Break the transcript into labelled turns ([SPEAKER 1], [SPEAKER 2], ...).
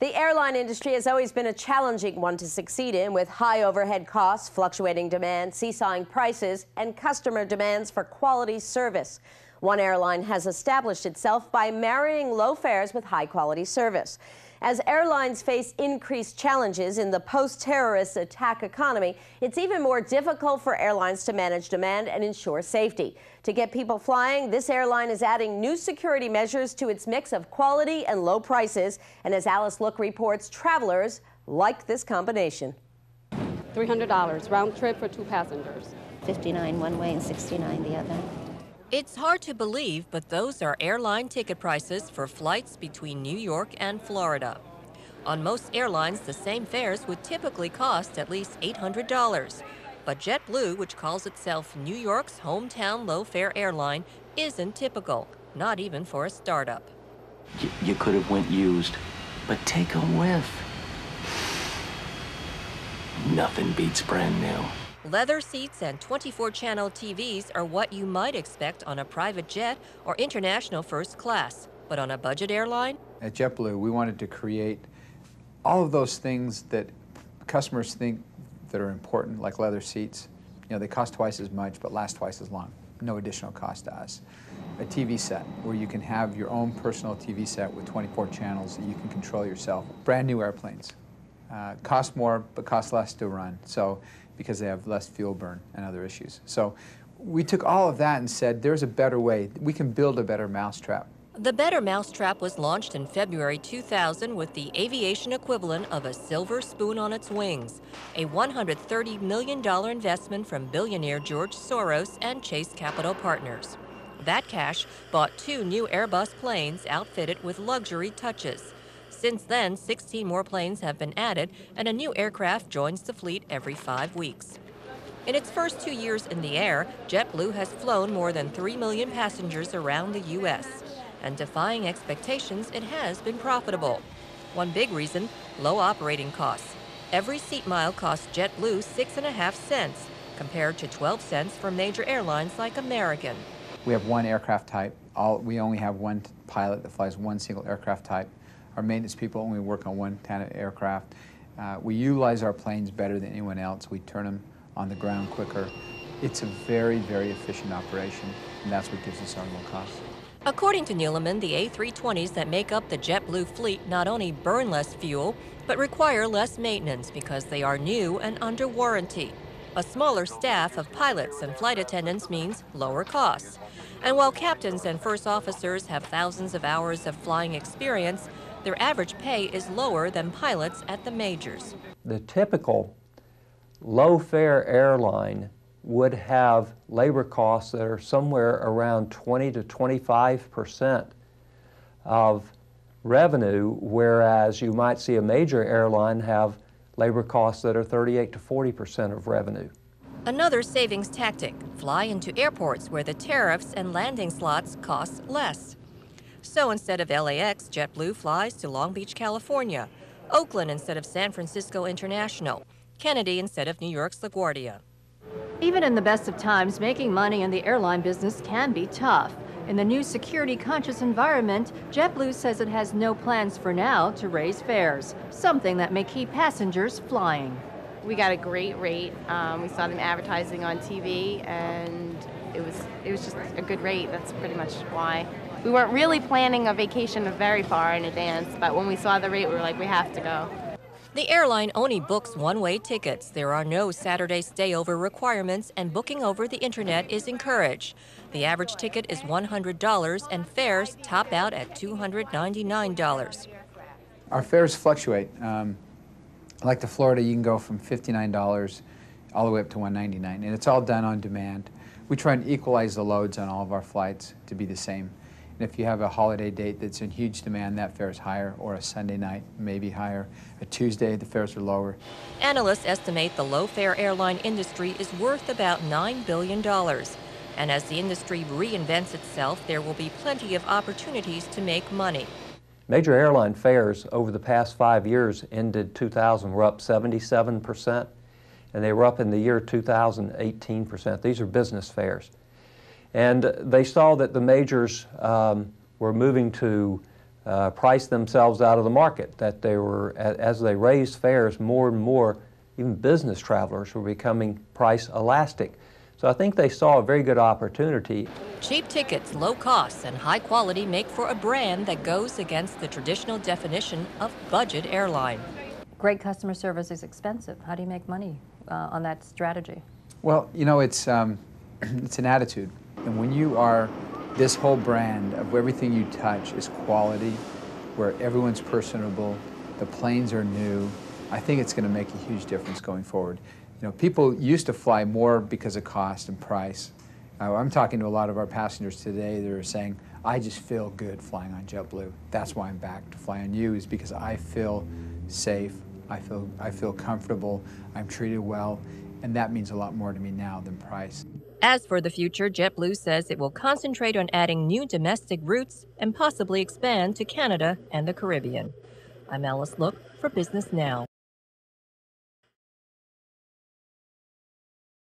[SPEAKER 1] The airline industry has always been a challenging one to succeed in, with high overhead costs, fluctuating demand, seesawing prices, and customer demands for quality service. One airline has established itself by marrying low fares with high-quality service. As airlines face increased challenges in the post-terrorist attack economy, it's even more difficult for airlines to manage demand and ensure safety. To get people flying, this airline is adding new security measures to its mix of quality and low prices. And as Alice Look reports, travelers like this combination.
[SPEAKER 2] $300 round trip for 2 passengers.
[SPEAKER 3] $59 one way and $69 the other.
[SPEAKER 4] It's hard to believe, but those are airline ticket prices for flights between New York and Florida. On most airlines, the same fares would typically cost at least $800. But Jetblue, which calls itself New York's hometown low-fare airline, isn't typical, not even for a startup.
[SPEAKER 5] You could have went used, but take a whiff. Nothing beats brand new.
[SPEAKER 4] Leather seats and 24-channel TVs are what you might expect on a private jet or international first class. But on a budget airline?
[SPEAKER 6] At JetBlue, we wanted to create all of those things that customers think that are important, like leather seats. You know, they cost twice as much but last twice as long. No additional cost to us. A TV set, where you can have your own personal TV set with 24 channels that you can control yourself. Brand new airplanes. Cost more but cost less to run. So, because they have less fuel burn and other issues. So we took all of that and said, there's a better way. We can build a better mousetrap.
[SPEAKER 4] The Better Mousetrap was launched in February 2000 with the aviation equivalent of a silver spoon on its wings, a $130 million investment from billionaire George Soros and Chase Capital Partners. That cash bought 2 new Airbus planes outfitted with luxury touches. Since then, 16 more planes have been added, and a new aircraft joins the fleet every 5 weeks. In its first 2 years in the air, JetBlue has flown more than 3 million passengers around the U.S. And defying expectations, it has been profitable. One big reason, low operating costs. Every seat mile costs JetBlue 6.5 cents, compared to 12 cents for major airlines like American.
[SPEAKER 6] We have one aircraft type. We only have one pilot that flies one single aircraft type. Our maintenance people only work on one kind of aircraft. We utilize our planes better than anyone else. We turn them on the ground quicker. It's a very, very efficient operation, and that's what gives us our low cost.
[SPEAKER 4] According to Neeleman, the A320s that make up the JetBlue fleet not only burn less fuel, but require less maintenance because they are new and under warranty. A smaller staff of pilots and flight attendants means lower costs. And while captains and first officers have thousands of hours of flying experience, their average pay is lower than pilots at the majors.
[SPEAKER 7] The typical low-fare airline would have labor costs that are somewhere around 20 to 25% of revenue, whereas you might see a major airline have labor costs that are 38 to 40% of revenue.
[SPEAKER 4] Another savings tactic, fly into airports where the tariffs and landing slots cost less. So instead of LAX, JetBlue flies to Long Beach, California, Oakland instead of San Francisco International, Kennedy instead of New York's LaGuardia.
[SPEAKER 8] Even in the best of times, making money in the airline business can be tough. In the new security-conscious environment, JetBlue says it has no plans for now to raise fares, something that may keep passengers flying.
[SPEAKER 9] We got a great rate. We saw them advertising on TV, and it was just a good rate. That's pretty much why. We weren't really planning a vacation very far in advance, but when we saw the rate, we were like, we have to go.
[SPEAKER 4] The airline only books one-way tickets. There are no Saturday stayover requirements, and booking over the internet is encouraged. The average ticket is $100, and fares top out at $299.
[SPEAKER 6] Our fares fluctuate. Like to Florida, you can go from $59 all the way up to $199, and it's all done on demand. We try and equalize the loads on all of our flights to be the same. And if you have a holiday date that's in huge demand, that fare is higher, or a Sunday night, maybe higher. A Tuesday, the fares are lower.
[SPEAKER 4] Analysts estimate the low-fare airline industry is worth about $9 billion. And as the industry reinvents itself, there will be plenty of opportunities to make money.
[SPEAKER 7] Major airline fares over the past 5 years ended 2000 were up 77%, and they were up in the year 2000 18%. These are business fares. And they saw that the majors were moving to priced themselves out of the market, that they were, as they raised fares more and more, even business travelers were becoming price elastic. So I think they saw a very good opportunity.
[SPEAKER 4] Cheap tickets, low costs, and high quality make for a brand that goes against the traditional definition of budget airline.
[SPEAKER 8] Great customer service is expensive. How do you make money on that strategy?
[SPEAKER 6] Well, you know, it's an attitude. And when you are this whole brand of everything you touch is quality, where everyone's personable, the planes are new, I think it's going to make a huge difference going forward. You know, people used to fly more because of cost and price. I'm talking to a lot of our passengers today that are saying, I just feel good flying on JetBlue. That's why I'm back to fly on you, is because I feel safe, I feel comfortable, I'm treated well, and that means a lot more to me now than price.
[SPEAKER 4] As for the future, JetBlue says it will concentrate on adding new domestic routes and possibly expand to Canada and the Caribbean. I'm Alice Look for Business Now.